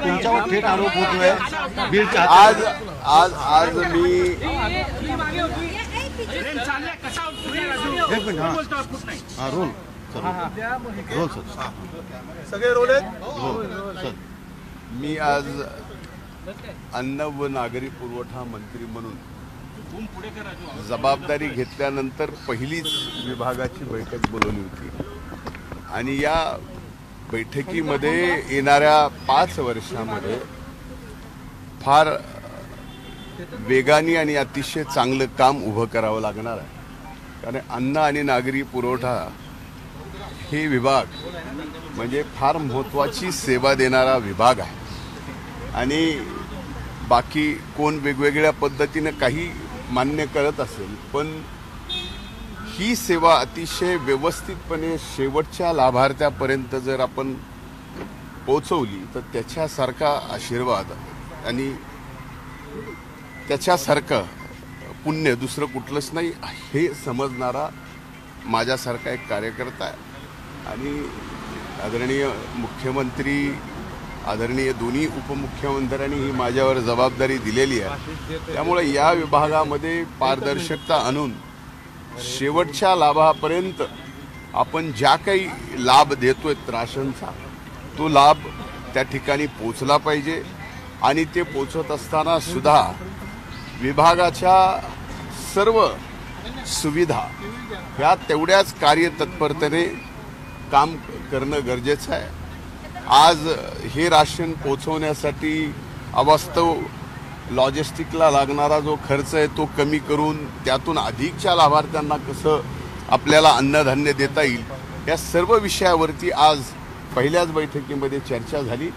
तुमच्यावर थेट आरोप होतोय बीडच्या आज आज आज मी एक मिनिट हा रोल रोल सर सगळे रोल आहेत हो सर मी आज अन्न व नागरी पुरवठा मंत्री म्हणून जबाबदारी घेतल्यानंतर पहिलीच विभागाची बैठक बोलवली होती आणि या बैठकीमध्ये येणाऱ्या 5 वर्षामध्ये फार वेगाने आणि अतिशय चांगलं काम उभं करावं लागणार आहे. कारण अन्न आणि नागरी पुरवठा हे विभाग म्हणजे फार महत्त्वाची सेवा देणारा विभाग आहे आणि बाकी कोण वेगवेगळ्या पद्धतीनं काही मान्य करत असेल पण ही सेवा अतिशय व्यवस्थितपणे शेवटच्या लाभार्थ्यापर्यंत जर आपण पोहोचवली तर त्याच्यासारखा आशीर्वाद आणि त्याच्यासारखं पुण्य दुसरं कुठलंच नाही हे समजणारा माझ्यासारखा एक कार्यकर्ता आहे. आणि आदरणीय मुख्यमंत्री आदरणीय दोन्ही उपमुख्यमंत्र्यांनी ही माझ्यावर जबाबदारी दिलेली आहे. त्यामुळे या विभागामध्ये पारदर्शकता आणून शेवटच्या लाभापर्यंत आपण ज्या काही लाभ देतोय राशनचा तो लाभ त्या ठिकाणी पोचला पाहिजे आणि ते पोचत असताना सुद्धा विभागाच्या सर्व सुविधा ह्या तेवढ्याच कार्यतत्परतेने काम करणं गरजेचं आहे. आज हे राशन पोचवण्यासाठी अवास्तव लॉजिस्टिकला लागणारा जो खर्च आहे तो कमी करून त्यातून अधिकच्या लाभार्थ्यांना कसं आपल्याला अन्नधान्य देता येईल या सर्व विषयावरती आज पहिल्याच बैठकीमध्ये चर्चा झाली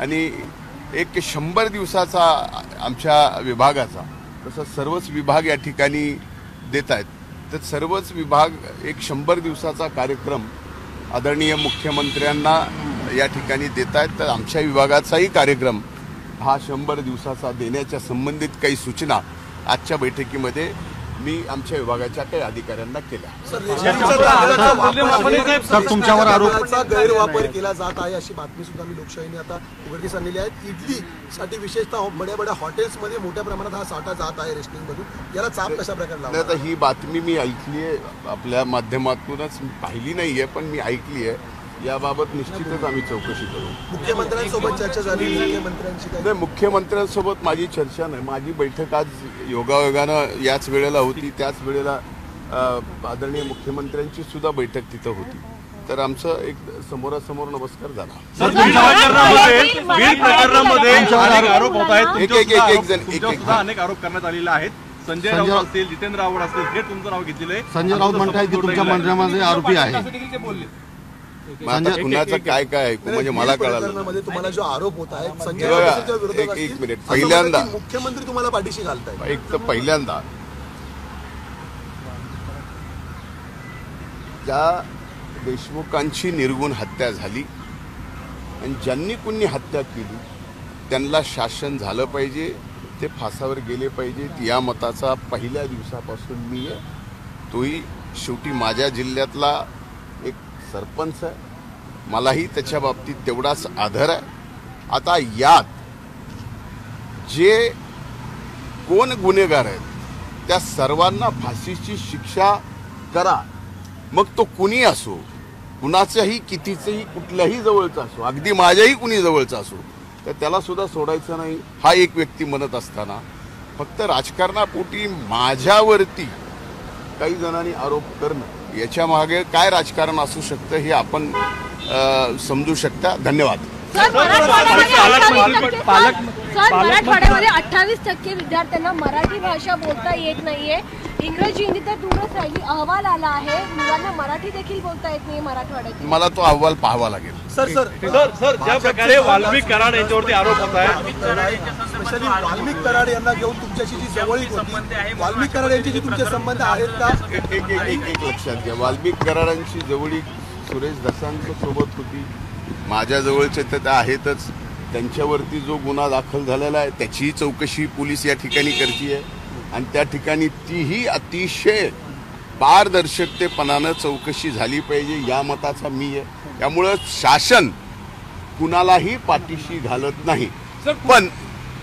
आणि एक 100 दिवसाचा आमच्या विभागाचा तसं सर्वच विभाग या ठिकाणी देत आहेत तर सर्वच विभाग एक 100 दिवसाचा कार्यक्रम आदरणीय मुख्यमंत्र्यांना या ठिकाणी देत आहेत. तर आमच्या विभागाचाही कार्यक्रम हा 100 दिवसाचा देण्याच्या संबंधित काही सूचना आजच्या बैठकीमध्ये मी आमच्या विभागाच्या काही अधिकाऱ्यांना केल्या. सर तुमच्यावर आरोपाचा गैरवापर केला जात आहे अशी बातमी सुद्धा मी लोकशाहीने आता उघडकीस आणलेली आहे. इडलीसाठी विशेषतः बड्या बड्या हॉटेल्समध्ये मोठ्या प्रमाणात हा साठा जात आहे रेशनिंगमधून याला चाप कशा प्रकारे लावला? आता ही बातमी मी ऐकली आहे आपल्या माध्यमातूनच पाहिली नाहीये पण मी ऐकली आहे. याबाबत निश्चितच आम्ही चौकशी करू. मुख्यमंत्र्यांसोबत चर्चा झाली मुख्यमंत्र्यांची मुख्यमंत्र्यांसोबत माझी चर्चा नाही. माझी बैठक आज योगायोगानं याच वेळेला होती त्याच वेळेला आदरणीय मुख्यमंत्र्यांची सुद्धा बैठक तिथं होती तर आमचं एक समोरासमोर नमस्कार झाला. आरोप होत आहेत अनेक आरोप करण्यात आलेले आहेत. संजय राऊत असतील जितेंद्र आव्हाड असतील हे तुमचं नाव घेतलेलं आहे. संजय राऊत म्हणतायत की तुमच्या मंत्र्यामध्ये आरोपी आहे. कुणाचं काय काय ऐकू म्हणजे मला कळालं. तुम्हाला जो आरोप होत आहे संजय एक मिनिट पहिल्यांदा मुख्यमंत्री तुम्हाला पाठीशी घालताय. एक तर पहिल्यांदा ज्या देशमुखांची निर्गुण हत्या झाली आणि ज्यांनी कुणी हत्या केली त्यांना शासन झालं पाहिजे ते फासावर गेले पाहिजेत या मताचा पहिल्या दिवसापासून मी आहे. तोही शेवटी माझ्या जिल्ह्यातला एक सरपंच आहे. मलाही त्याच्या बाबतीत तेवढाच आदर आहे. आता यात जे कोण गुन्हेगार आहेत त्या सर्वांना फाशीची शिक्षा करा. मग तो कुणी असो कुणाचाही कितीचंही कुठल्याही जवळचा असो अगदी माझ्याही कुणी जवळचा असो तर त्याला सुद्धा सोडायचं नाही हा एक व्यक्ती म्हणत असताना फक्त राजकारणापोटी माझ्यावरती काही जणांनी आरोप करणं याच्या मागे काय राजकारण असू शकतं हे आपण समजू शकता. धन्यवाद. मराठवाड्यामध्ये 28% विद्यार्थ्यांना मराठी भाषा बोलता येत नाहीये. इंग्रजी हिंदी तर दूरच राहिली. अहवाल आला आहे मुलांना मराठी देखील बोलता येत नाही मराठवाड्यात. मला तो अहवाल पाहावा लागेल. सर ज्या प्रकारे वाल्मिक कराड यांच्यावरती आरोप होत आहे स्पेशली वाल्मिक कराड यांना घेऊन तुमच्याशी जी जवळीक होती वाल्मिक कराड यांची जी तुमचे संबंध आहेत का? एक लक्षात घ्या वाल्मिक कराडांची जवळीक सुरेश दसांच्या सोबत होती. माझ्या जवळचे तर त्या आहेतच. त्यांच्यावरती जो गुन्हा दाखल झालेला आहे त्याचीही चौकशी पोलीस या ठिकाणी करते आणि त्या ठिकाणी तीही अतिशय पारदर्शकतेपणानं चौकशी झाली पाहिजे या मताचा मी आहे. त्यामुळं शासन कुणालाही पाठीशी घालत नाही.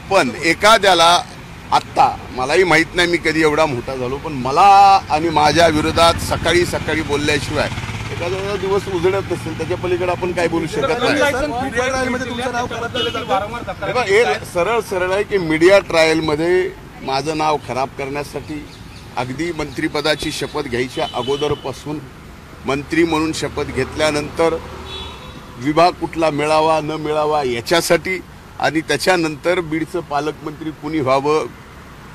पण एखाद्याला आत्ता मलाही माहित नाही मी कधी एवढा मोठा झालो, पण मला आणि माझ्या विरोधात सकाळी सकाळी बोलल्याशिवाय एखाद्या दिवस उजळत नसेल त्याच्या पलीकडे आपण काय बोलू शकत नाही. मीडिया ट्रायलमध्ये तुमचं नाव खराब केलं जातं. हे बघा, हे सरळ आहे की मीडिया ट्रायलमध्ये माझं नाव खराब करण्यासाठी अगदी मंत्रिपदाची शपथ घ्यायच्या अगोदरपासून मंत्री म्हणून शपथ घेतल्यानंतर विभाग कुठला मिळावा न मिळावा याच्यासाठी आणि त्याच्यानंतर बीडचं पालकमंत्री कुणी व्हावं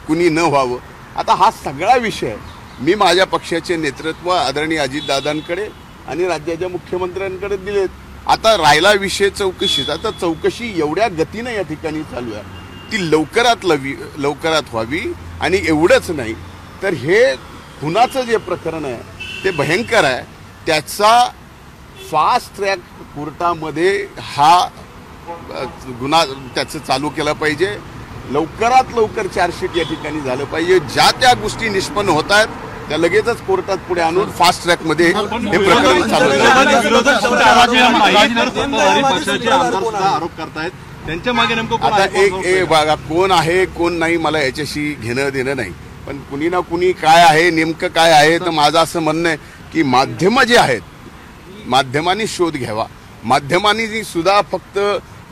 कुणी न व्हावं, आता हा सगळा विषय मी माझ्या पक्षाचे नेतृत्व आदरणीय अजितदादांकडे आणि राज्याच्या मुख्यमंत्र्यांकडे दिलेत. आता राहिला विषय चौकशीचा, आता चौकशी एवढ्या गतीनं या ठिकाणी चालू आहे ती लवकरात व्हावी. आणि एवढंच नाही तर हे खुनाचं जे प्रकरण आहे ते भयंकर आहे, त्याचा फास्ट ट्रॅक कोर्टामध्ये हा गुन्हा त्याचं चालू केला पाहिजे. लवकरात लवकर चार्जशीट या ठिकाणी झालं पाहिजे. ज्या त्या गोष्टी निष्पन्न होत आहेत त्या लगेचच कोर्टात पुढे आणून फास्ट ट्रॅक मध्ये हे प्रकरण चालू आरोप करतायत, त्यांच्या मागे नेमकं आता एक बघा कोण आहे कोण नाही मला याच्याशी घेणं देणं नाही, पण कुणी ना कुणी काय आहे नेमकं काय आहे. तर माझं असं म्हणणं आहे की माध्यमं जे आहेत माध्यमांनी शोध घ्यावा. माध्यमांनी सुद्धा फक्त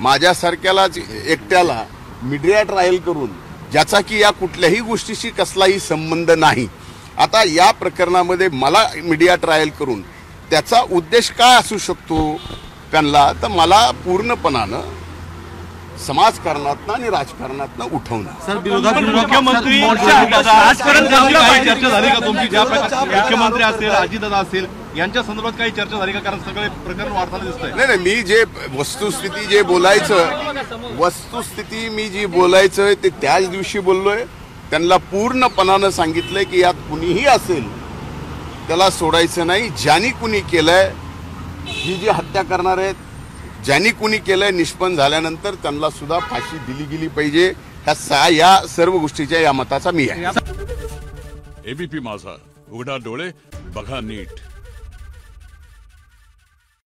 माझ्यासारख्यालाच एकट्याला मीडिया ट्रायल करून ज्याचा की या कुठल्याही गोष्टीशी कसलाही संबंध नाही, आता या प्रकरणामध्ये मला मीडिया ट्रायल करून त्याचा उद्देश काय असू शकतो त्यांना, तर मला पूर्णपणानं समाजकारणातनं आणि राजकारणातनं उठवणं. सर मुख्यमंत्री आजपर्यंत काही चर्चा झाली का तुमची? ज्या मुख्यमंत्री असतील अजितदादा असतील यांच्या संदर्भात काही चर्चा झाली का? कारण सगळे प्रकरण वाढताना दिसतंय. नाही मी जे वस्तुस्थिती मी जी बोलायचं ते त्याच दिवशी बोललोय. त्यांना पूर्णपणानं सांगितलंय की यात कुणीही असेल त्याला सोडायचं नाही. ज्यांनी कुणी केलंय ही जी हत्या करणार आहेत ज्यांनी कुणी केलंय निष्पन्न झाल्यानंतर त्यांना सुद्धा फाशी दिली गेली पाहिजे. या सर्व गोष्टीच्या या मताचा मी आहे. एबीपी माझा, उघडा डोळे बघा नीट.